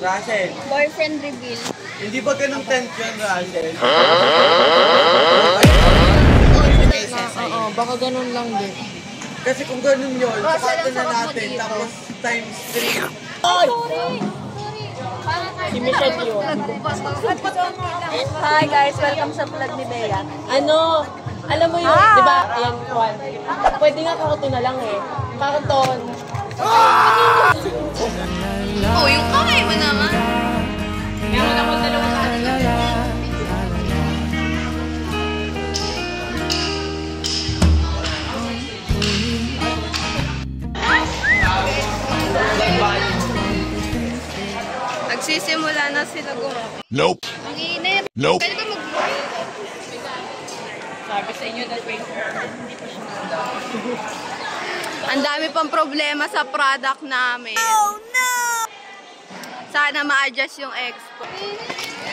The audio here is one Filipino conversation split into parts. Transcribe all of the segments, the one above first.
Russell. Boyfriend reveal. Hindi ba ganun tension, Russell? Oo, baka ganun lang din. Kasi kung ganun yun, sakatan na natin, tapos times 3. Ay! Sorry! Si Michelle yun. Hi guys, welcome sa vlog ni Bea. Ano, alam mo yun, di ba? Ayan, Juan. Pwede nga kakuto na lang eh. Kakuton. Oh, yung kamay mo naman. Meron ako dalawang Nagsisimula na sila gumawa. Nope. Nope. Pwede ba sabi sa inyo that way. Hindi pa siya Ang dami pang problema sa product namin. Oh no! Sana ma-adjust yung expo.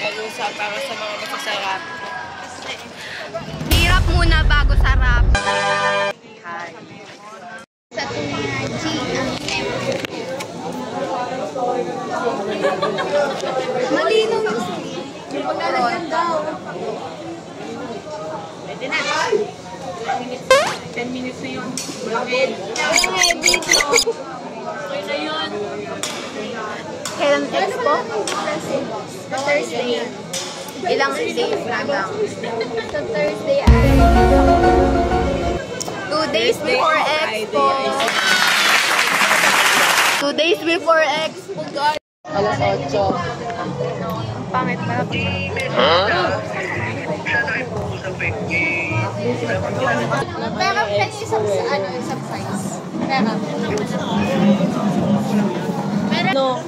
Pag-usap para sa mga masasarap. Hirap muna bago sarap. Hi. Sa malinaw yung paglalagyan daw. Pwede na. 10 minutes na yun. Okay na yun. Kailan expo? Sa Thursday. Ilang days na lang. Sa Thursday ay 2 days before expo. 2 days before expo, guys. Alas 8. Pangit na. Pero pwede isang size. Pero No,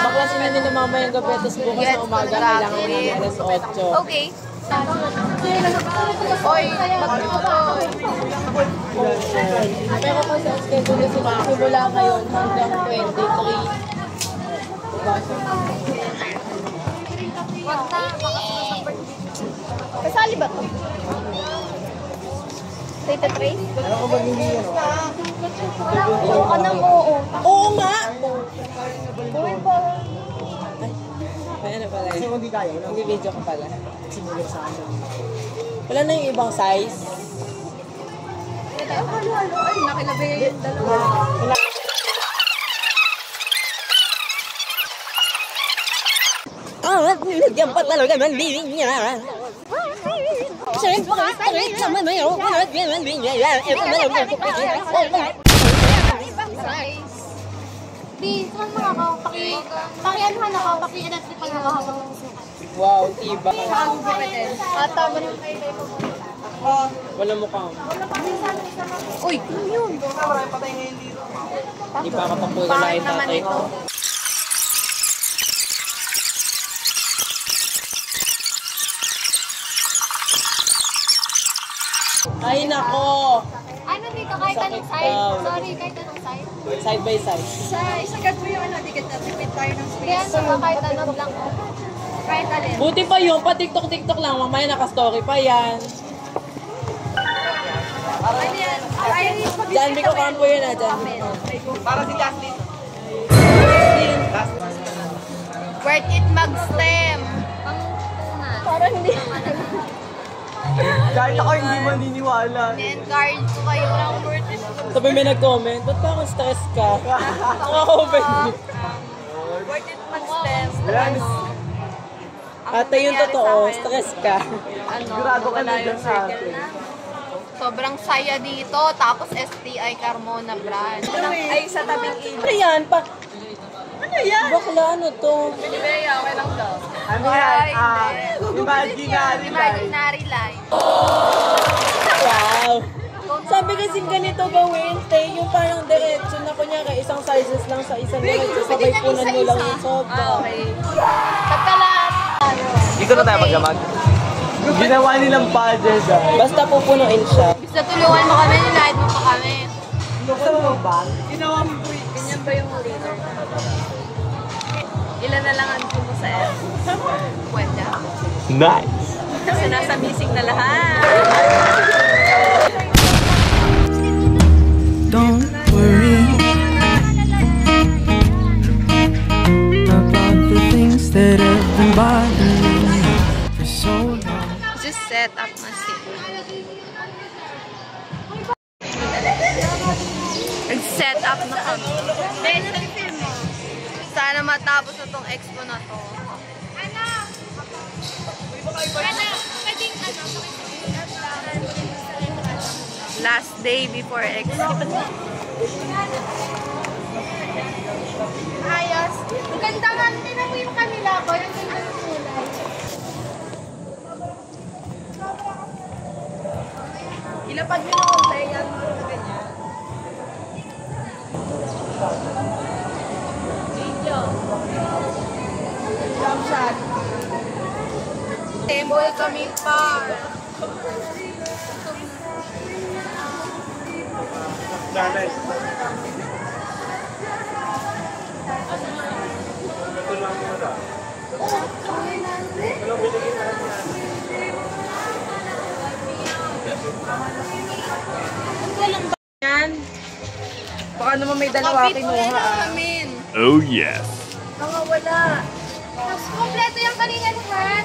baklasin na nila mamayang gabi, tapos bukas na umaga, kailangan namin alas 8. okay. Oy, Pero kasi ang schedule si Maki mula ngayon hanggang 23. wag na. Kasali ba to? Data trace? Oo ka nang oo. Oo nga! Uy, pa. May ano pala eh. Hindi video ka pala. Wala na yung ibang size. Halo-halo. Ay, nakilabay yung dalawa. Yan pa talaga man niya. Ibang size. Di, saan mga ka? Pakianuhan ako. Pakianuhan ako pag nakahapag ng sukat. Wow, tiba. Saan ko pwede? Tama ng kayo mo. Wala mukha. Uy, ano yun? Di pa kapapula Pangit yung naman tatay ito. ko. Ay, nako! Ano dito? Kahit anong side? Sorry, kahit anong side? Side by side. Isagad mo yung ano, ticket na tipid tayo ng space. Kaya ano, kahit ano lang. Kahit alin. Buti pa yun, pa TikTok lang. Mamaya naka-story pa yan. Ano yan? Ayaw yung pag-isip Diyan, Biko Campo yun ah. Diyan. Para si Justin. worth it mag-stem. Parang hindi. Kahit ako hindi maniniwala. Ni-encourage ko kayo ng worth it. Sabi may nag-comment, ba't parang stress ka? Nakaka-open. Worth it mag-stem. Yan. Ate yung totoo, stress ka. Sigurado ka na dyan sa atin. Sobrang saya dito. Tapos STI Carmona brand. Ay, sa tabing ilog. Ano yan? Ano yan? Bakla, ano to? Binibaya, okay lang daw. Ano yan? Imaginary life. Imaginary life. Wow! Sabi kasi ganito gawin, te, yung parang diretso na kunyari isang sizes lang sa isang diretso, sabay punan mo lang yung sobra. Okay. Pagkalas. Dito na tayo magdamag. Ginawa nilang pageant ah. Basta pupunuin siya. Bis na tulungan mo kami, nilahid mo pa kami. Gusto mo mag-bang? Ginawa mo po. Ganyan ba yung leader? Ilan na lang ang mo sa F? Pwede. Nice! Kasi nasa missing na lahat. Don't worry about been bothering me for so long. Just set up na sila. Nag-set up na kami. Sana matapos na tong expo na to. Last day before expo. Ayos. Ang ganda nga. Tinan mo yung kanila ko. Yung ganda ng kulay. Ilapag nyo na kung tayo yan na ganyan. Video. Jump shot. Table kami pa. Yan. Baka naman may dalawa kinuha. Oh yes. Mga wala. Mas kompleto yung kanina naman.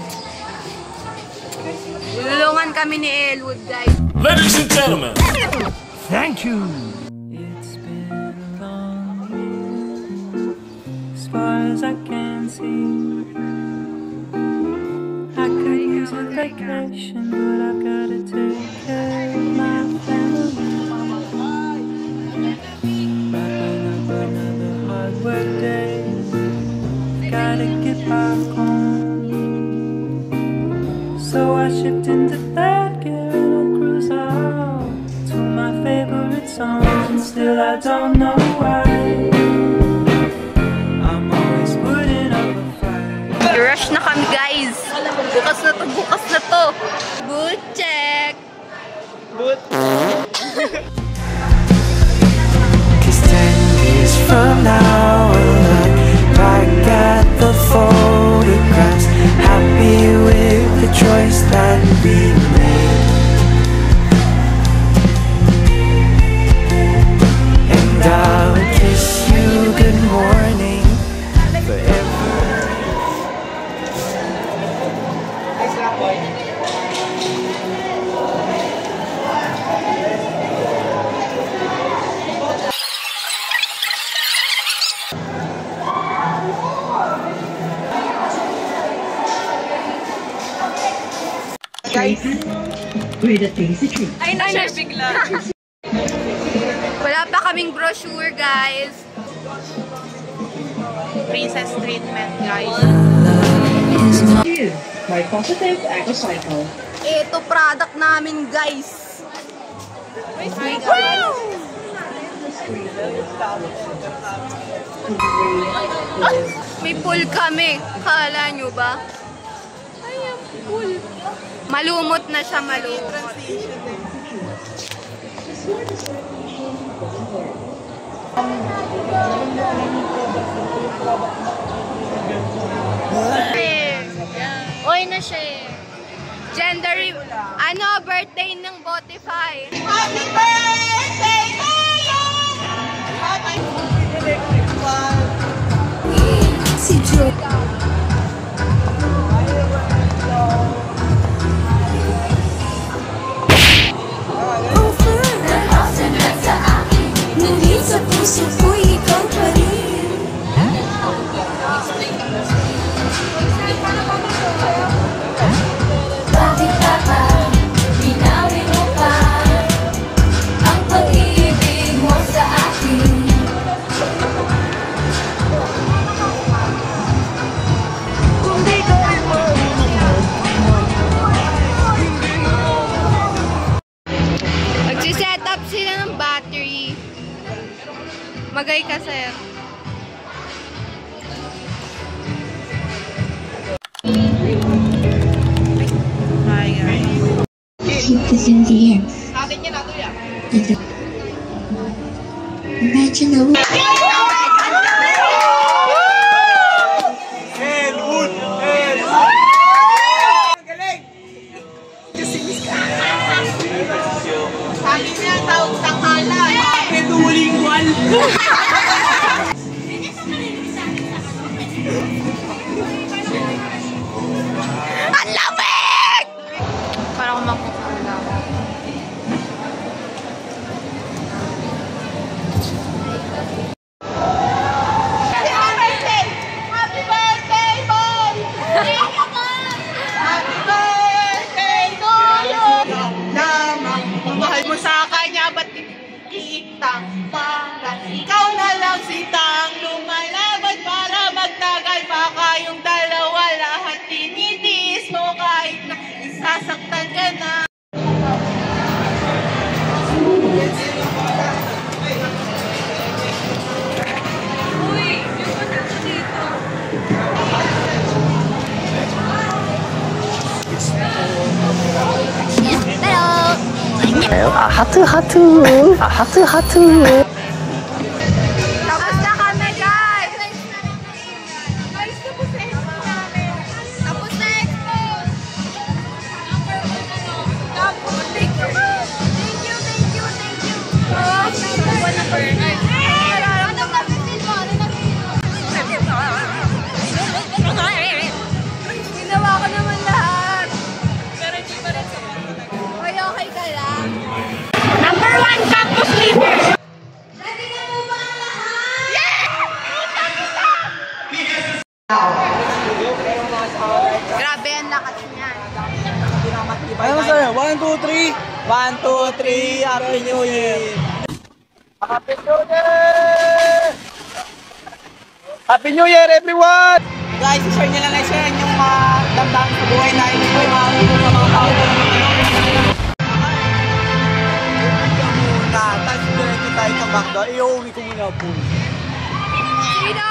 Tulungan kami ni Elwood, guys. Ladies and gentlemen, thank you. It's been a long year, as far as I can see. I could use a vacation, but I've gotta take care of my family. Wrapping up another hard work day, gotta get back home. So I shipped into third gear and I cruise out to my favorite song. Still I don't know why I'm always putting up a fight. Rush na kami, guys. Bukas na to, bukas na to. Boot check. Cause 10 years from now I'll look back at the photographs, happy with the choice that we made. And I'll kiss you good morning forever. Ay, bigla. Wala pa kaming brochure, guys. Princess treatment, guys. My positive Ecocycle. Ito product namin, guys. May pool kami. Kala nyo ba? Ay, ang pool. Malumot na siya, malumot. Oy na siya eh. Gender, birthday ng Botify. Happy birthday, Mayon! Si Joe. Ngunit sa puso ko'y ikaw pa rin. Bakit ba binawi mo pa ang pag-ibig mo sa akin? Kung di ko ay Magsiset up sila ng battery. Magay ka, sir. Hi, guys. Keep this in the air. Imagine a world. Sabi niya, tawag sa kala. Petulingual. Tapos na kami, guys! Guys, tapos na expo namin. Tapos na expo! Thank you! Ginawa ko naman lahat. Pero hindi pa rin sa okay ka lang. Number 1 campus leader! Grabe ang lakas niyan. Ano sa'yo? 1, 2, 3. 1, 2, 3. Happy New Year! Happy New Year! Happy New Year, everyone! Guys, share nyo lang na share yung mga damdamin sa buhay natin. Ito yung mga ulo sa mga tao. Tapos diretso tayo sa McDo. I-uwi ko muna po. Sino,